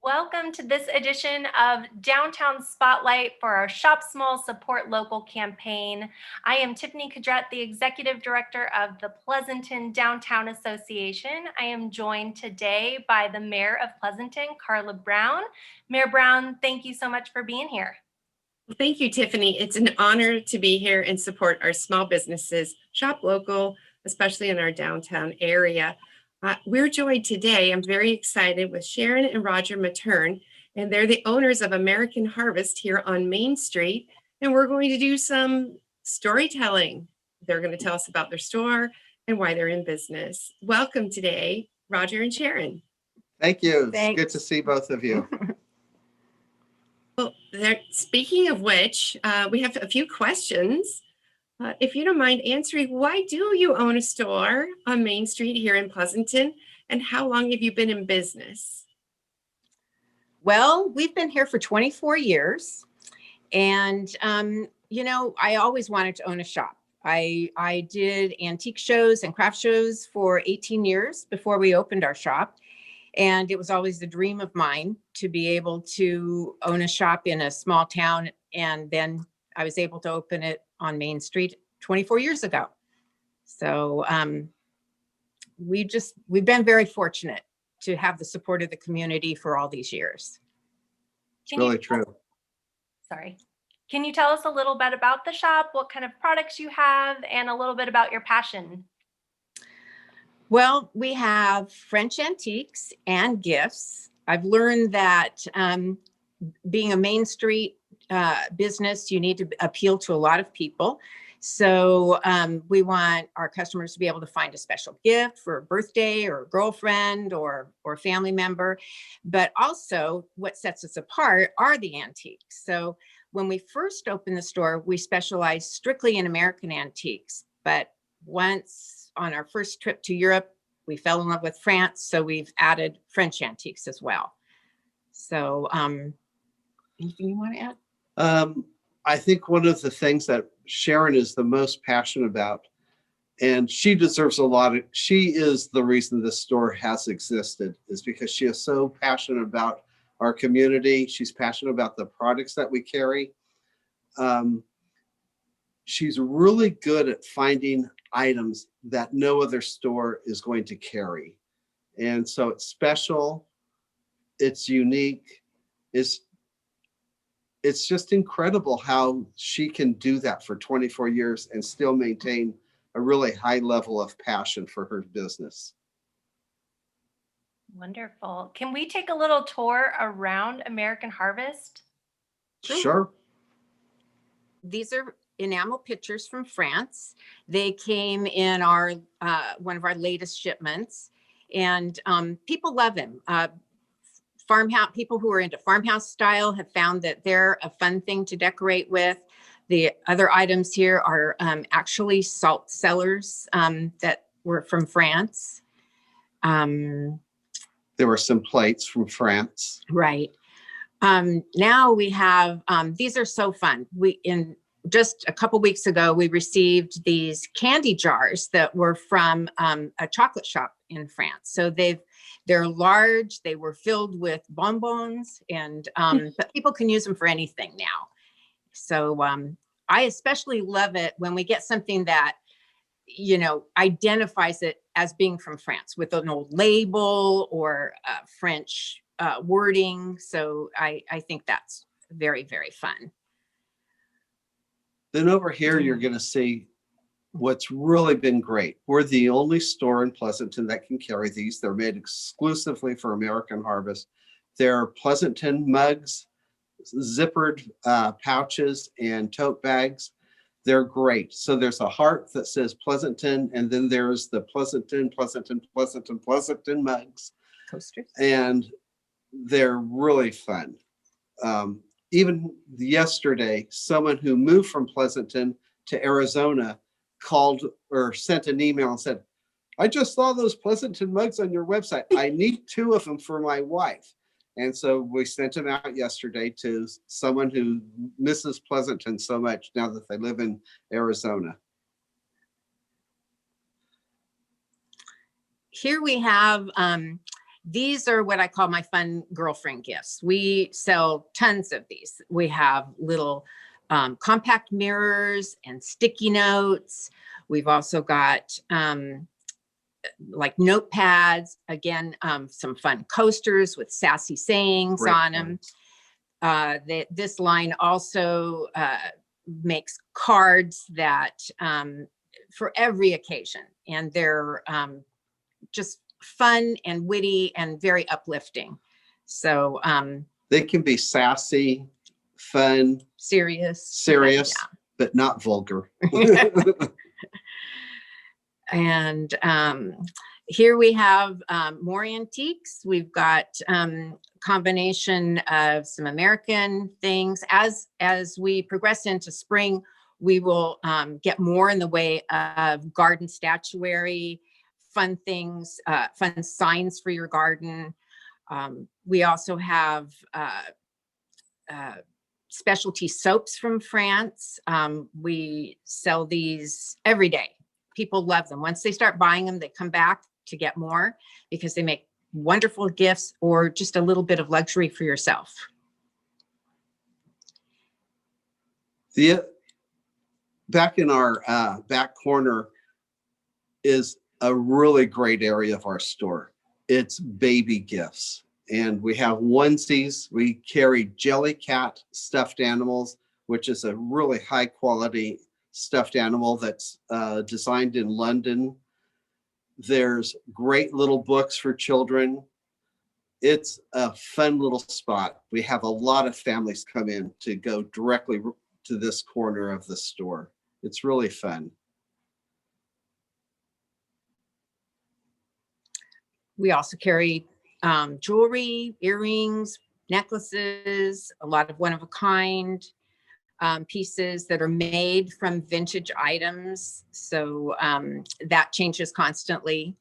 Welcome to this edition of Downtown Spotlight for our Shop Small, Support Local campaign. I am Tiffany Cadrette, the Executive Director of the Pleasanton Downtown Association. I am joined today by the Mayor of Pleasanton, Carla Brown. Mayor Brown, thank you so much for being here. Well, thank you, Tiffany. It's an honor to be here and support our small businesses, shop local, especially in our downtown area. We're joined today, I'm very excited, with Sharon and Rodger Matern, and they're the owners of American Harvest here on Main Street. And we're going to do some storytelling. They're going to tell us about their store and why they're in business. Welcome today, Rodger and Sharon. Thank you. Thanks. It's good to see both of you. Well, speaking of which, we have a few questions. If you don't mind answering, why do you own a store on Main Street here in Pleasanton? And how long have you been in business? Well, we've been here for 24 years. And, I always wanted to own a shop. I did antique shows and craft shows for 18 years before we opened our shop. And it was always the dream of mine to be able to own a shop in a small town. And then I was able to open it on Main Street 24 years ago. So we've been very fortunate to have the support of the community for all these years. It's really true. Sorry. Can you tell us a little bit about the shop, what kind of products you have, and a little bit about your passion? Well, we have French antiques and gifts. I've learned that being a Main Street business, you need to appeal to a lot of people. So we want our customers to be able to find a special gift for a birthday or a girlfriend or a family member. But also what sets us apart are the antiques. So when we first opened the store, we specialized strictly in American antiques. But once on our first trip to Europe, we fell in love with France. So we've added French antiques as well. So anything you want to add? I think one of the things that Sharon is the most passionate about, and she deserves she is the reason this store has existed, is because she is so passionate about our community. She's passionate about the products that we carry. She's really good at finding items that no other store is going to carry. And so it's special, it's unique, it's just incredible how she can do that for 24 years and still maintain a really high level of passion for her business. Wonderful. Can we take a little tour around American Harvest? Sure. These are enamel pictures from France. They came in our one of our latest shipments, and people love them. Farmhouse people who are into farmhouse style have found that they're a fun thing to decorate with. The other items here are actually salt cellars that were from France. There were some plates from France. Right. Now we have, these are so fun. In just a couple weeks ago, we received these candy jars that were from a chocolate shop in France. So they're large, they were filled with bonbons, and but people can use them for anything now. So I especially love it when we get something that, identifies it as being from France with an old label or French wording. So I think that's very, very fun. Then over here, you're going to see what's really been great. We're the only store in Pleasanton that can carry these. They're made exclusively for American Harvest. They're Pleasanton Mugs, zippered pouches, and tote bags. They're great. So there's a heart that says Pleasanton, and then there's the Pleasanton mugs. Coasters. And they're really fun. Even yesterday, someone who moved from Pleasanton to Arizona called or sent an email and said, I just saw those Pleasanton mugs on your website. I need 2 of them for my wife. And so we sent them out yesterday to someone who misses Pleasanton so much now that they live in Arizona. Here we have these are what I call my fun girlfriend gifts. We sell tons of these. We have little compact mirrors and sticky notes. We've also got like notepads, again, some fun coasters with sassy sayings Great on them. This line also makes cards that for every occasion, and they're just fun and witty and very uplifting. So They can be sassy, fun, serious, but not vulgar. And here we have more antiques. We've got combination of some American things. As we progress into spring, we will get more in the way of garden statuary, fun things, fun signs for your garden. We also have specialty soaps from France. We sell these every day. People love them. Once they start buying them, they come back to get more because they make wonderful gifts or just a little bit of luxury for yourself. Back in our back corner is a really great area of our store. It's baby gifts. And we have onesies. We carry Jellycat stuffed animals, which is a really high quality stuffed animal that's designed in London. There's great little books for children. It's a fun little spot. We have a lot of families come in to go directly to this corner of the store. It's really fun. We also carry jewelry, earrings, necklaces, a lot of one-of-a-kind pieces that are made from vintage items. So that changes constantly.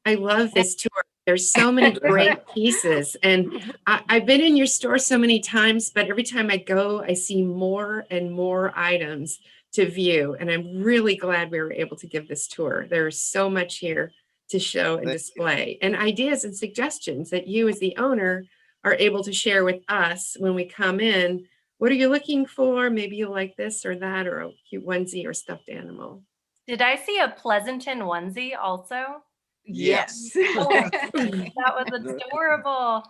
I love this tour. There's so many great pieces. And I've been in your store so many times, but every time I go, I see more and more items to view. And I'm really glad we were able to give this tour. There's so much here to show and display, and ideas and suggestions that you as the owner are able to share with us when we come in. What are you looking for? Maybe you like this or that, or a cute onesie or stuffed animal. Did I see a Pleasanton onesie also? Yes. Oh, that was adorable.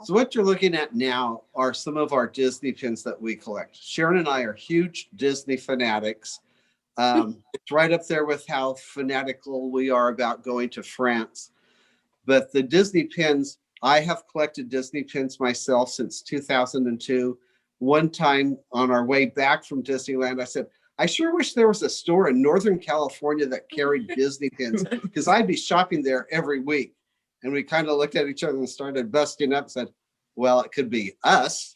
So what you're looking at now are some of our Disney pins that we collect. Sharon and I are huge Disney fanatics. It's right up there with how fanatical we are about going to France. But the Disney pins, I have collected Disney pins myself since 2002. One time on our way back from Disneyland, I said, I sure wish there was a store in Northern California that carried Disney pins, because I'd be shopping there every week. And we kind of looked at each other and started busting up and said, well, it could be us.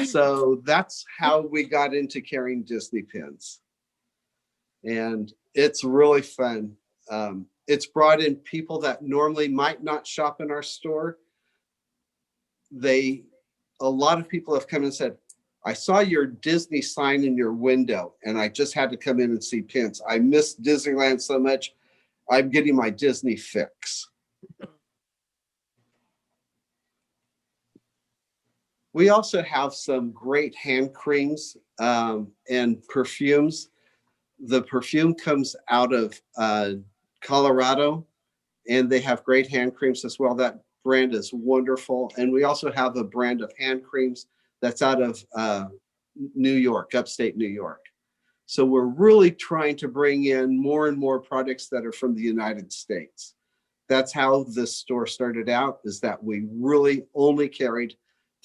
So that's how we got into carrying Disney pins. And it's really fun. It's brought in people that normally might not shop in our store. A lot of people have come and said, I saw your Disney sign in your window and I just had to come in and see pins. I miss Disneyland so much. I'm getting my Disney fix. We also have some great hand creams and perfumes. The perfume comes out of Colorado, and they have great hand creams as well. That brand is wonderful. And we also have a brand of hand creams that's out of New York, upstate New York. So we're really trying to bring in more and more products that are from the United States. That's how this store started out, is that we really only carried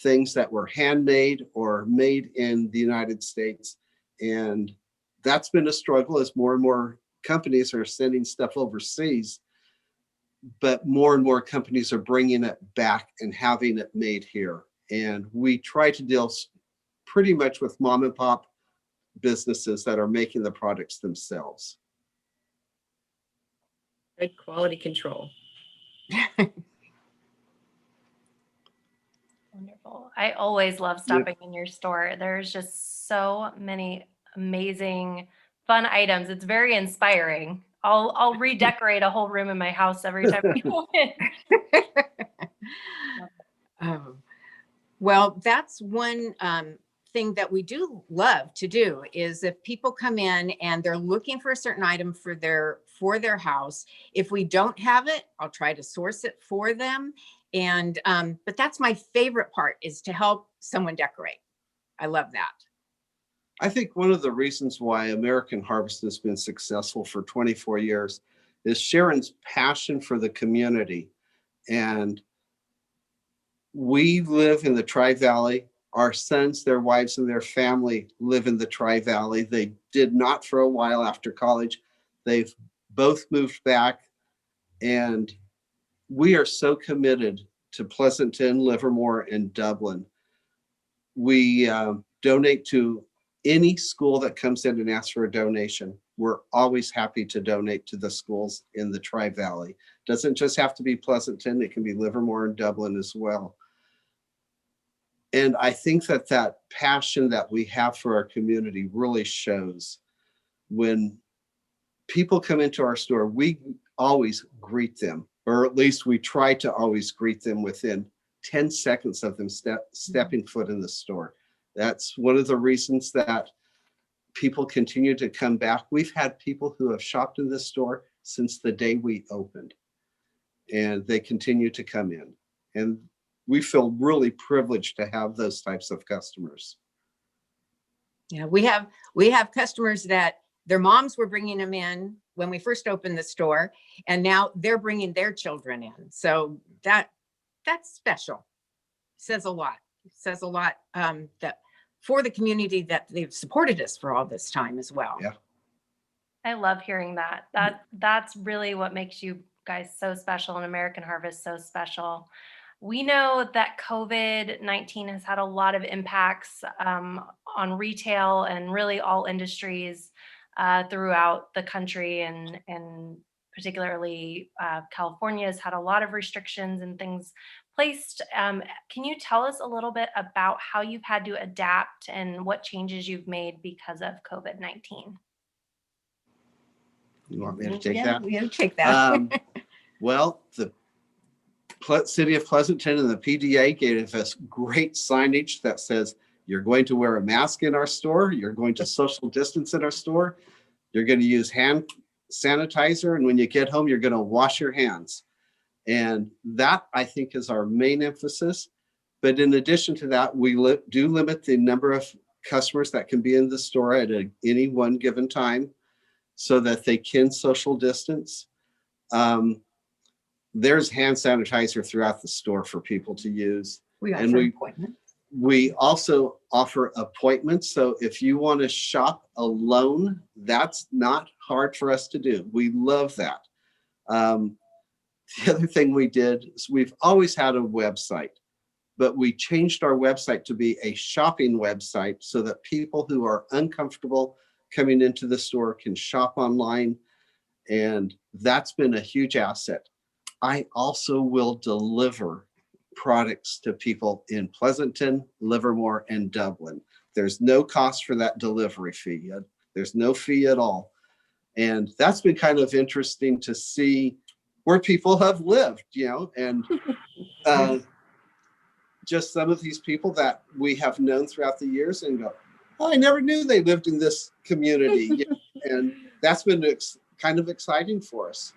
things that were handmade or made in the United States. And that's been a struggle as more and more companies are sending stuff overseas, but more and more companies are bringing it back and having it made here. And we try to deal pretty much with mom and pop businesses that are making the products themselves. Good quality control. Wonderful. I always love stopping in your store. There's just so many amazing fun items. It's very inspiring. I'll redecorate a whole room in my house every time we go in. Oh, well, that's one thing that we do love to do is if people come in and they're looking for a certain item for their house, if we don't have it, I'll try to source it for them. And but that's my favorite part, is to help someone decorate. I love that. I think one of the reasons why American Harvest has been successful for 24 years is Sharon's passion for the community. And we live in the Tri-Valley. Our sons, their wives, and their family live in the Tri-Valley. They did not for a while after college. They've both moved back. And we are so committed to Pleasanton, Livermore, and Dublin. We donate to any school that comes in and asks for a donation. We're always happy to donate to the schools in the Tri-Valley. Doesn't just have to be Pleasanton, it can be Livermore and Dublin as well. And I think that that passion that we have for our community really shows. When people come into our store, we always greet them, or at least we try to always greet them within 10 seconds of them stepping foot in the store. That's one of the reasons that people continue to come back. We've had people who have shopped in this store since the day we opened, and they continue to come in. And we feel really privileged to have those types of customers. Yeah, we have customers that their moms were bringing them in when we first opened the store, and now they're bringing their children in. So that's special. Says a lot. It says a lot that for the community that they've supported us for all this time as well. Yeah. I love hearing that. That's really what makes you guys so special and American Harvest so special. We know that COVID-19 has had a lot of impacts on retail and really all industries throughout the country, and particularly California has had a lot of restrictions and things placed. Can you tell us a little bit about how you've had to adapt and what changes you've made because of COVID-19? You want me to take that? Yeah, take that. Well, the City of Pleasanton and the PDA gave us great signage that says, you're going to wear a mask in our store, you're going to social distance in our store, you're going to use hand sanitizer, and when you get home, you're going to wash your hands. And that, I think, is our main emphasis. But in addition to that, we do limit the number of customers that can be in the store at any one given time so that they can social distance. There's hand sanitizer throughout the store for people to use. We offer appointments. We also offer appointments. So if you want to shop alone, that's not hard for us to do. We love that. The other thing we did is we've always had a website, but we changed our website to be a shopping website so that people who are uncomfortable coming into the store can shop online. And that's been a huge asset. I also will deliver products to people in Pleasanton, Livermore, and Dublin. There's no cost for that delivery fee. There's no fee at all. And that's been kind of interesting to see where people have lived, and just some of these people that we have known throughout the years and go, oh, I never knew they lived in this community. And that's been kind of exciting for us.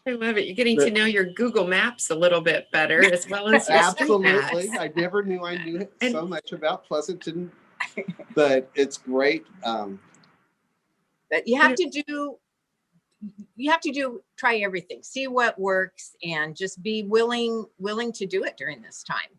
I love it. You're getting to know your Google Maps a little bit better, as well as your Absolutely. I never knew I knew so much about Pleasanton, but it's great. But you have to try everything, see what works, and just be willing to do it during this time.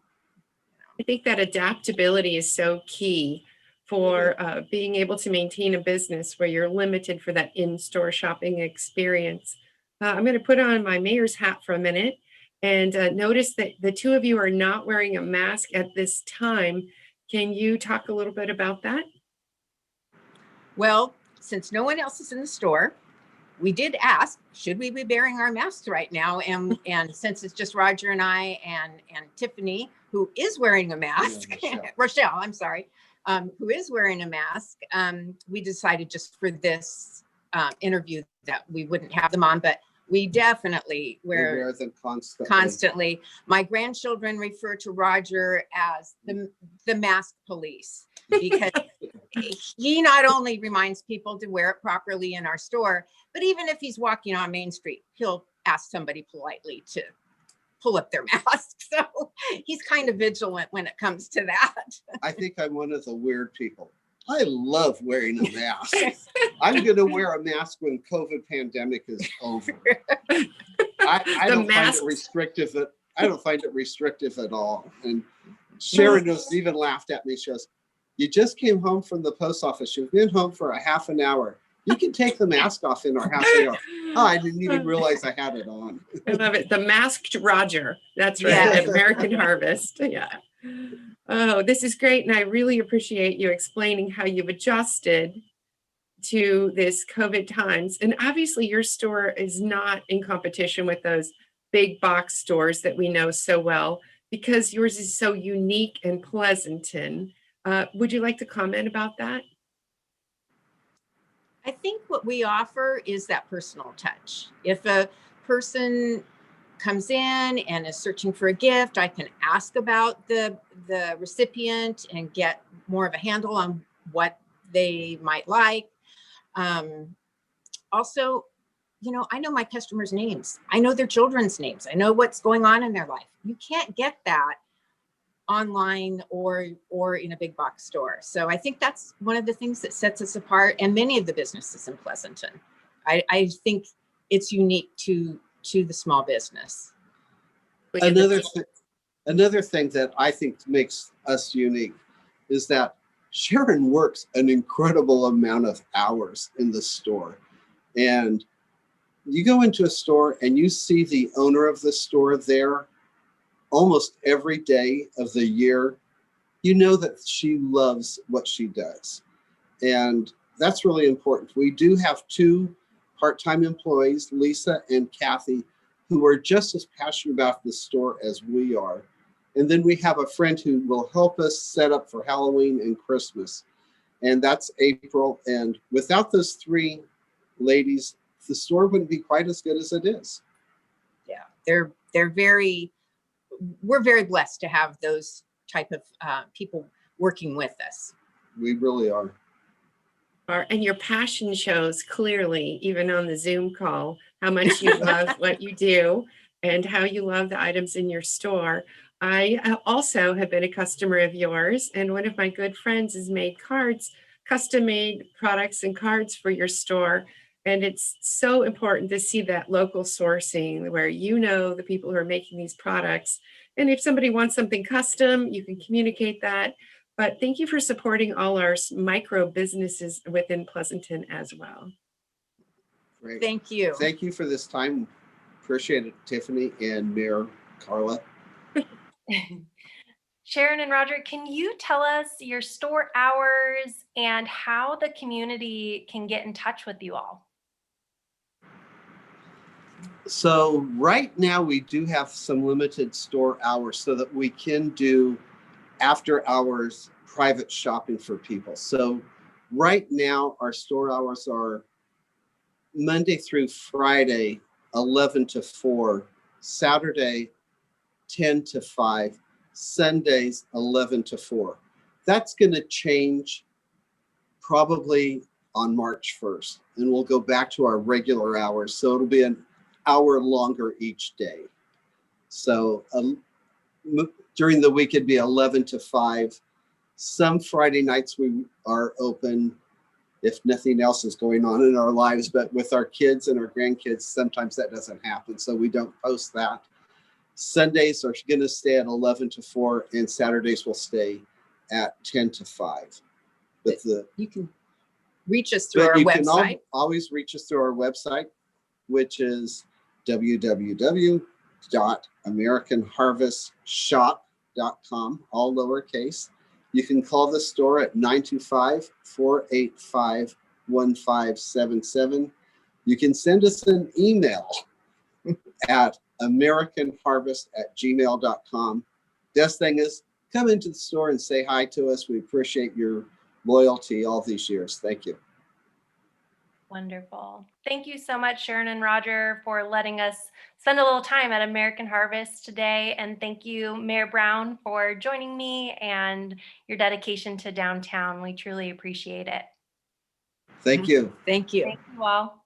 I think that adaptability is so key for being able to maintain a business where you're limited for that in-store shopping experience. I'm going to put on my mayor's hat for a minute and notice that the two of you are not wearing a mask at this time. Can you talk a little bit about that? Well, since no one else is in the store, we did ask, should we be wearing our masks right now? And since it's just Roger and I and Tiffany, who is wearing a mask, Yeah, Rochelle, I'm sorry. who is wearing a mask. We decided just for this interview that we wouldn't have them on, but we definitely We wear wear them constantly. constantly. My grandchildren refer to Roger as the mask police because he not only reminds people to wear it properly in our store, but even if he's walking on Main Street, he'll ask somebody politely to pull up their mask. So he's kind of vigilant when it comes to that. I think I'm one of the weird people. I love wearing a mask. I'm going to wear a mask when COVID pandemic is over. I don't find it restrictive. I don't find it restrictive at all. And Sharon has even laughed at me. She goes, "You just came home from the post office. You've been home for a half an hour. You can take the mask off in our half an hour." Oh, I didn't even realize I had it on. I love it. The masked Roger. That's right. Yes. At American Harvest. Yeah. Oh, this is great. And I really appreciate you explaining how you've adjusted to this COVID times. And obviously your store is not in competition with those big box stores that we know so well, because yours is so unique and Pleasanton. Would you like to comment about that? I think what we offer is that personal touch. If a person comes in and is searching for a gift, I can ask about the recipient and get more of a handle on what they might like. Also, you know, I know my customers' names. I know their children's names. I know what's going on in their life. You can't get that online or in a big box store. So I think that's one of the things that sets us apart, and many of the businesses in Pleasanton. I think it's unique to the small business. Another thing that I think makes us unique is that Sharon works an incredible amount of hours in the store. And you go into a store and you see the owner of the store there almost every day of the year. You know that she loves what she does. And that's really important. We do have 2 part-time employees, Lisa and Kathy, who are just as passionate about the store as we are. And then we have a friend who will help us set up for Halloween and Christmas. And that's April. And without those 3 ladies, the store wouldn't be quite as good as it is. Yeah, we're very blessed to have those type of people working with us. We really are. And your passion shows clearly, even on the Zoom call, how much you love what you do and how you love the items in your store. I also have been a customer of yours, and one of my good friends has made cards, custom made products and cards for your store. And it's so important to see that local sourcing where you know the people who are making these products. And if somebody wants something custom, you can communicate that. But thank you for supporting all our micro businesses within Pleasanton as well. Great. Thank you. Thank you for this time. Appreciate it, Tiffany and Mayor Carla. Sharon and Roger, can you tell us your store hours and how the community can get in touch with you all? So right now we do have some limited store hours so that we can do after hours private shopping for people. So right now our store hours are Monday through Friday, 11 to 4, Saturday, 10 to 5, Sundays, 11 to 4. That's going to change probably on March 1st, and we'll go back to our regular hours. So it'll be an hour longer each day. So during the week, it'd be 11 to 5. Some Friday nights we are open if nothing else is going on in our lives, but with our kids and our grandkids, sometimes that doesn't happen. So we don't post that. Sundays are going to stay at 11 to 4, and Saturdays will stay at 10 to 5. But you can reach us through our website. Can always reach us through our website, which is www.americanharvestshop.com, all lowercase. You can call the store at 925-485-1577. You can send us an email at americanharvest@gmail.com. Best thing is come into the store and say hi to us. We appreciate your loyalty all these years. Thank you. Wonderful. Thank you so much, Sharon and Roger, for letting us spend a little time at American Harvest today. And thank you, Mayor Brown, for joining me and your dedication to downtown. We truly appreciate it. Thank you. Thank you. Thank you all.